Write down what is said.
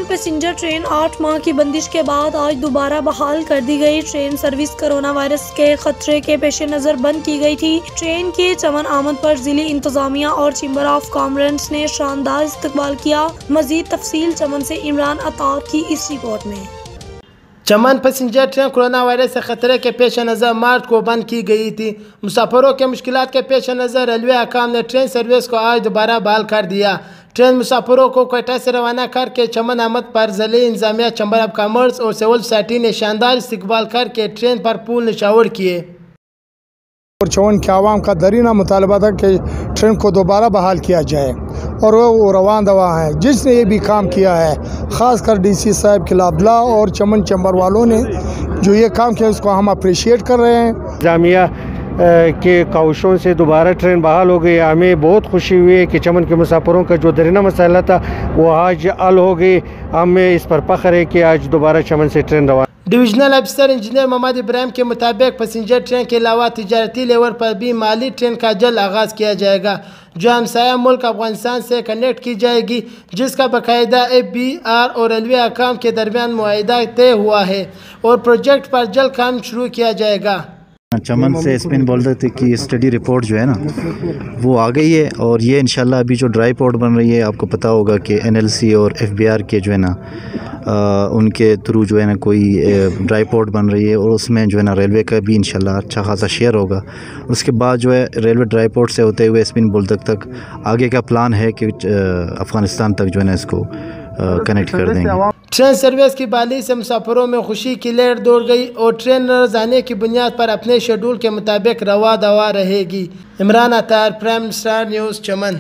Passenger train 8 माह की बंदिश के बाद आज दोबारा बहाल कर दी गई। ट्रेन सर्विस कोरोना वायरस के खतरे के पेश नज़र बंद की गई थी। ट्रेन की चमन आमद पर जिली इंतजामिया और चैम्बर ऑफ कॉमर्स ने शानदार इस्तकबाल किया। मजीद तफसील चमन से इमरान अतार की इस रिपोर्ट में। चमन पैसेंजर ट्रेन कोरोना वायरस से खतरे के पेश नज़र मार्च को बंद की गई थी। मुसाफिरों के मुश्किलात के पेश नज़र रेलवे हकाम ने ट्रेन सर्विस को आज दोबारा बहाल कर दिया। ट्रेन मुसाफिरों को कोयटा से रवाना करके चमन आमद पर ज़िली इंतजामिया, चैम्बर ऑफ कॉमर्स और सिविल सोसाइटी ने शानदार इस्तकबाल करके ट्रेन पर फूल निशावर किए। और चमन के आवाम का दरीना मुतालबा था कि ट्रेन को दोबारा बहाल किया जाए और वो रवान दवा हैं। जिसने ये भी काम किया है, ख़ास कर DC साहब खिलाफला और चमन चैम्बर वालों ने जो ये काम किया उसको हम अप्रिशिएट कर रहे हैं। जामिया के काउशों से दोबारा ट्रेन बहाल हो गई। हमें बहुत खुशी हुई है कि चमन के मुसाफिरों का जो दरीना मसला था वो आज हल हो गई। हमें इस पर फख्र है कि आज दोबारा चमन से ट्रेन रवाना। डिविजनल अफसर इंजीनियर मोहम्मद इब्राहिम के मुताबिक पैसेंजर ट्रेन के अलावा तिजारती लेवल पर भी माली ट्रेन का जल्द आगाज़ किया जाएगा, जो हमसाया मुल्क अफगानिस्तान से कनेक्ट की जाएगी, जिसका बाकायदा FBR और रेलवे हकाम के दरमियान मुआहिदा तय हुआ है और प्रोजेक्ट पर जल्द काम शुरू किया जाएगा। चमन से स्पिन बोल्डर की स्टडी रिपोर्ट जो है ना वो आ गई है और ये इंशाल्लाह अभी जो ड्राई पोर्ट बन रही है, आपको पता होगा कि NLC और FBR के जो है ना उनके थ्रू जो है ना कोई ड्राई पोर्ट बन रही है और उसमें जो है ना रेलवे का भी इंशाल्लाह अच्छा खासा शेयर होगा। उसके बाद जो है रेलवे ड्राई पोर्ट से होते हुए स्पिन बोल्डर तक आगे का प्लान है कि अफ़गानिस्तान तक जो है ना इसको कनेक्ट कर देंगे। ट्रेन सर्विस की बहाली से मुसाफिरों में खुशी की लहर दौड़ गई और ट्रेन रोजाना की बुनियाद पर अपने शेड्यूल के मुताबिक रवा दवा रहेगी। इमरान अतार, प्राइम स्टार न्यूज़, चमन।